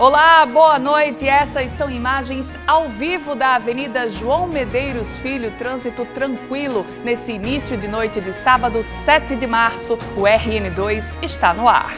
Olá, boa noite. Essas são imagens ao vivo da Avenida João Medeiros Filho, trânsito tranquilo nesse início de noite de sábado, 7 de março. O RN2 está no ar.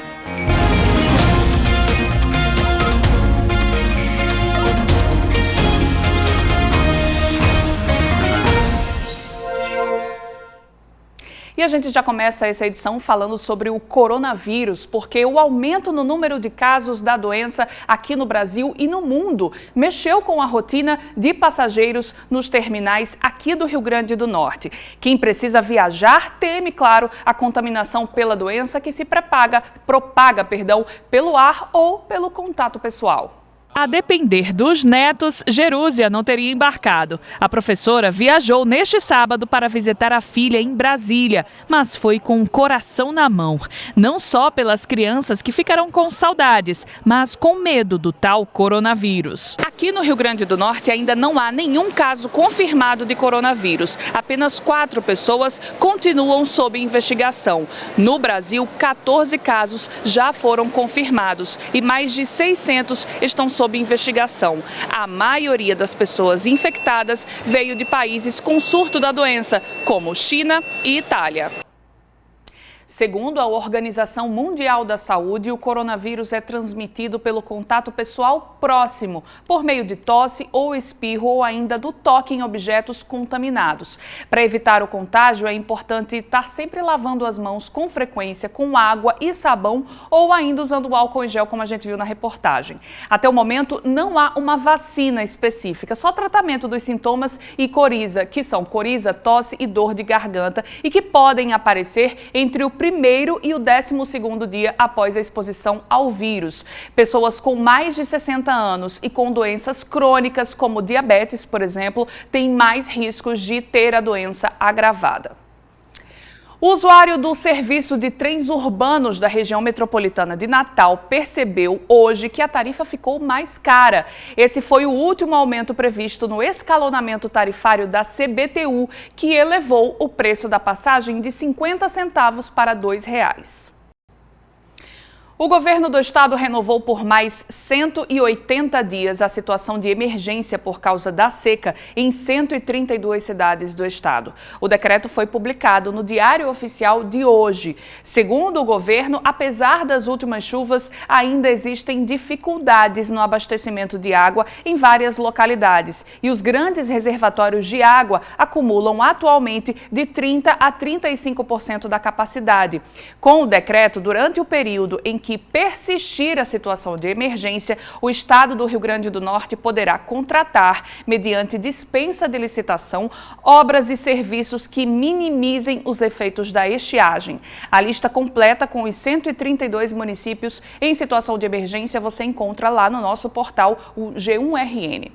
E a gente já começa essa edição falando sobre o coronavírus, porque o aumento no número de casos da doença aqui no Brasil e no mundo mexeu com a rotina de passageiros nos terminais aqui do Rio Grande do Norte. Quem precisa viajar teme, claro, a contaminação pela doença que se propaga pelo ar ou pelo contato pessoal. A depender dos netos, Jerúzia não teria embarcado. A professora viajou neste sábado para visitar a filha em Brasília, mas foi com o coração na mão. Não só pelas crianças que ficarão com saudades, mas com medo do tal coronavírus. Aqui no Rio Grande do Norte ainda não há nenhum caso confirmado de coronavírus. Apenas 4 pessoas continuam sob investigação. No Brasil, 14 casos já foram confirmados e mais de 600 estão sob investigação. A maioria das pessoas infectadas veio de países com surto da doença, como China e Itália. Segundo a Organização Mundial da Saúde, o coronavírus é transmitido pelo contato pessoal próximo, por meio de tosse ou espirro ou ainda do toque em objetos contaminados. Para evitar o contágio, é importante estar sempre lavando as mãos com frequência com água e sabão ou ainda usando álcool em gel, como a gente viu na reportagem. Até o momento, não há uma vacina específica, só tratamento dos sintomas e coriza, que são coriza, tosse e dor de garganta e que podem aparecer entre o primeiro e o 12º dia após a exposição ao vírus. Pessoas com mais de 60 anos e com doenças crônicas, como diabetes, por exemplo, têm mais riscos de ter a doença agravada. O usuário do serviço de trens urbanos da região metropolitana de Natal percebeu hoje que a tarifa ficou mais cara. Esse foi o último aumento previsto no escalonamento tarifário da CBTU, que elevou o preço da passagem de 50 centavos para R$ 2. O governo do estado renovou por mais 180 dias a situação de emergência por causa da seca em 132 cidades do estado. O decreto foi publicado no Diário Oficial de hoje. Segundo o governo, apesar das últimas chuvas, ainda existem dificuldades no abastecimento de água em várias localidades e os grandes reservatórios de água acumulam atualmente de 30% a 35% da capacidade. Com o decreto, durante o período em que persistir a situação de emergência, o estado do Rio Grande do Norte poderá contratar, mediante dispensa de licitação, obras e serviços que minimizem os efeitos da estiagem. A lista completa com os 132 municípios em situação de emergência você encontra lá no nosso portal, o G1RN.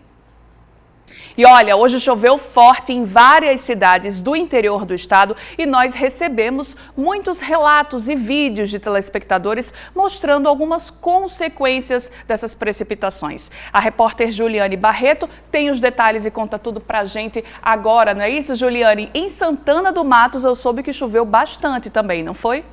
E olha, hoje choveu forte em várias cidades do interior do estado e nós recebemos muitos relatos e vídeos de telespectadores mostrando algumas consequências dessas precipitações. A repórter Juliane Barreto tem os detalhes e conta tudo pra gente agora, não é isso, Juliane? Em Santana do Matos eu soube que choveu bastante também, não foi?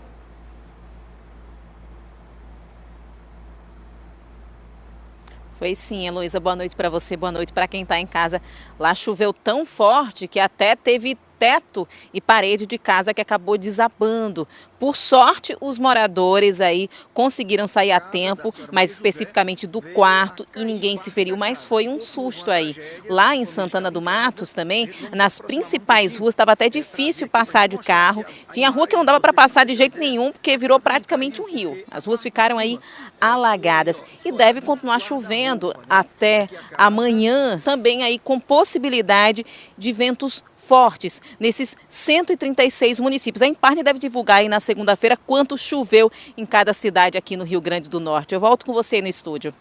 Foi sim, Heloísa. Boa noite para você, boa noite para quem está em casa. Lá choveu tão forte que até teve teto e parede de casa que acabou desabando. Por sorte, os moradores aí conseguiram sair a tempo, mais especificamente do quarto, e ninguém se feriu, mas foi um susto aí. Lá em Santana do Matos também, nas principais ruas, estava até difícil passar de carro. Tinha rua que não dava para passar de jeito nenhum, porque virou praticamente um rio. As ruas ficaram aí alagadas e deve continuar chovendo até amanhã, também aí com possibilidade de ventos fortes nesses 136 municípios. A Imparne deve divulgar aí na segunda-feira quanto choveu em cada cidade aqui no Rio Grande do Norte. Eu volto com você aí no estúdio.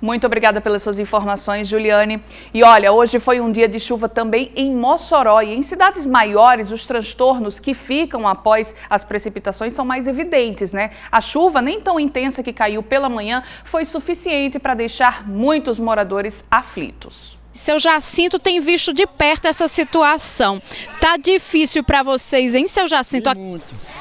Muito obrigada pelas suas informações, Juliane. E olha, hoje foi um dia de chuva também em Mossoró. E em cidades maiores, os transtornos que ficam após as precipitações são mais evidentes, né? A chuva, nem tão intensa que caiu pela manhã, foi suficiente para deixar muitos moradores aflitos. Seu Jacinto tem visto de perto essa situação. Tá difícil para vocês, hein, seu Jacinto?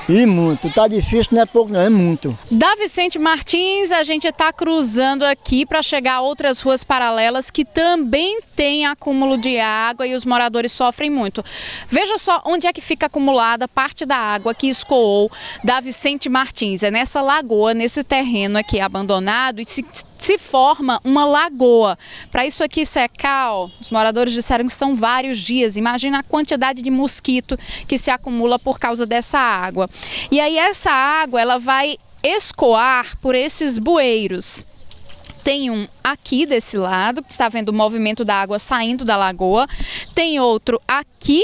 E muito. Tá difícil, não é pouco não, é muito. Da Vicente Martins, a gente está cruzando aqui para chegar a outras ruas paralelas que também tem acúmulo de água e os moradores sofrem muito. Veja só onde é que fica acumulada parte da água que escoou da Vicente Martins. É nessa lagoa, nesse terreno aqui abandonado, e se forma uma lagoa. Para isso aqui secar, ó, os moradores disseram que são vários dias. Imagina a quantidade de mosquito que se acumula por causa dessa água. E aí essa água ela vai escoar por esses bueiros. Tem um aqui desse lado, que está vendo o movimento da água saindo da lagoa. Tem outro aqui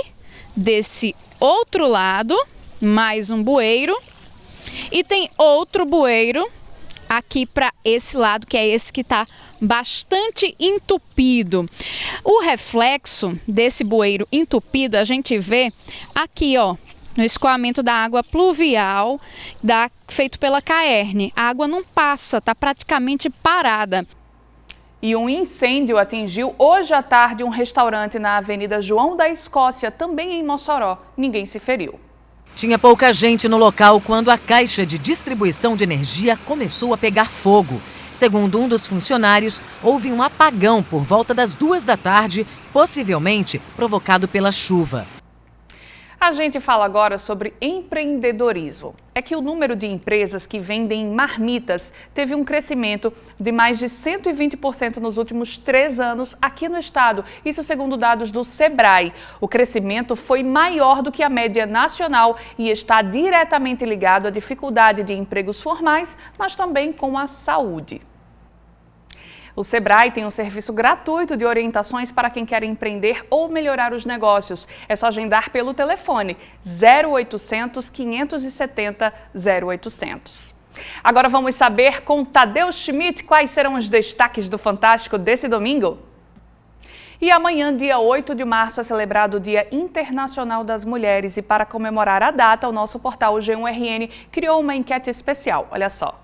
desse outro lado, mais um bueiro. E tem outro bueiro aqui para esse lado, que é esse que está bastante entupido. O reflexo desse bueiro entupido a gente vê aqui, ó, no escoamento da água pluvial feito pela Caerne. A água não passa, está praticamente parada. E um incêndio atingiu hoje à tarde um restaurante na Avenida João da Escócia, também em Mossoró. Ninguém se feriu. Tinha pouca gente no local quando a caixa de distribuição de energia começou a pegar fogo. Segundo um dos funcionários, houve um apagão por volta das 2 da tarde, possivelmente provocado pela chuva. A gente fala agora sobre empreendedorismo. É que o número de empresas que vendem marmitas teve um crescimento de mais de 120% nos últimos 3 anos aqui no estado. Isso segundo dados do Sebrae. O crescimento foi maior do que a média nacional e está diretamente ligado à dificuldade de empregos formais, mas também com a saúde. O Sebrae tem um serviço gratuito de orientações para quem quer empreender ou melhorar os negócios. É só agendar pelo telefone 0800 570 0800. Agora vamos saber com Tadeu Schmidt quais serão os destaques do Fantástico desse domingo. E amanhã, dia 8 de março, é celebrado o Dia Internacional das Mulheres. E para comemorar a data, o nosso portal G1RN criou uma enquete especial. Olha só.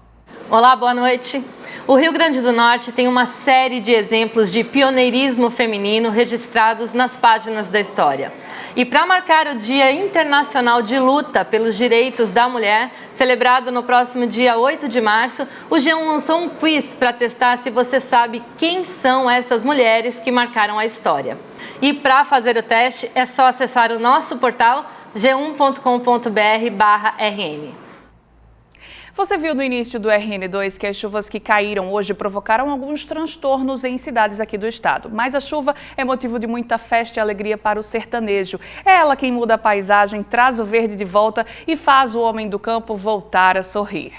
Olá, boa noite. O Rio Grande do Norte tem uma série de exemplos de pioneirismo feminino registrados nas páginas da história. E para marcar o Dia Internacional de Luta pelos Direitos da Mulher, celebrado no próximo dia 8 de março, o G1 lançou um quiz para testar se você sabe quem são essas mulheres que marcaram a história. E para fazer o teste é só acessar o nosso portal g1.com.br/rn. Você viu no início do RN2 que as chuvas que caíram hoje provocaram alguns transtornos em cidades aqui do estado. Mas a chuva é motivo de muita festa e alegria para o sertanejo. É ela quem muda a paisagem, traz o verde de volta e faz o homem do campo voltar a sorrir.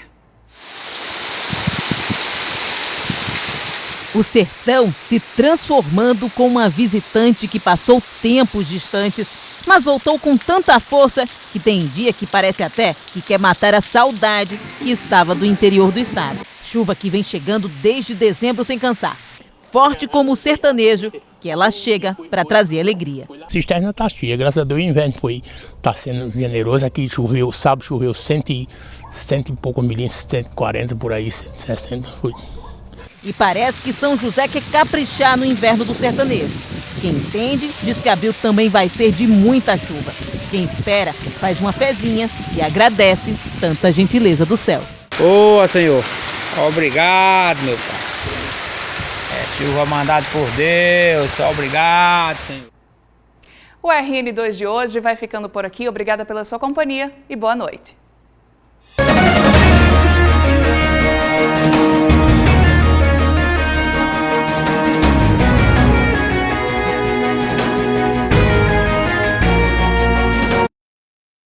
O sertão se transformando com uma visitante que passou tempos distantes, mas voltou com tanta força que tem dia que parece até que quer matar a saudade que estava do interior do estado. Chuva que vem chegando desde dezembro sem cansar. Forte como o sertanejo, que ela chega para trazer alegria. A cisterna está cheia, graças a Deus o inverno está sendo generoso. Aqui choveu, sábado choveu 100 e pouco milímetros, 140 por aí, 160 foi. E parece que São José quer caprichar no inverno do sertanejo. Quem entende diz que abril também vai ser de muita chuva. Quem espera faz uma fezinha e agradece tanta gentileza do céu. Ô, Senhor, obrigado, meu pai. Chuva mandada por Deus, obrigado, Senhor. O RN2 de hoje vai ficando por aqui. Obrigada pela sua companhia e boa noite.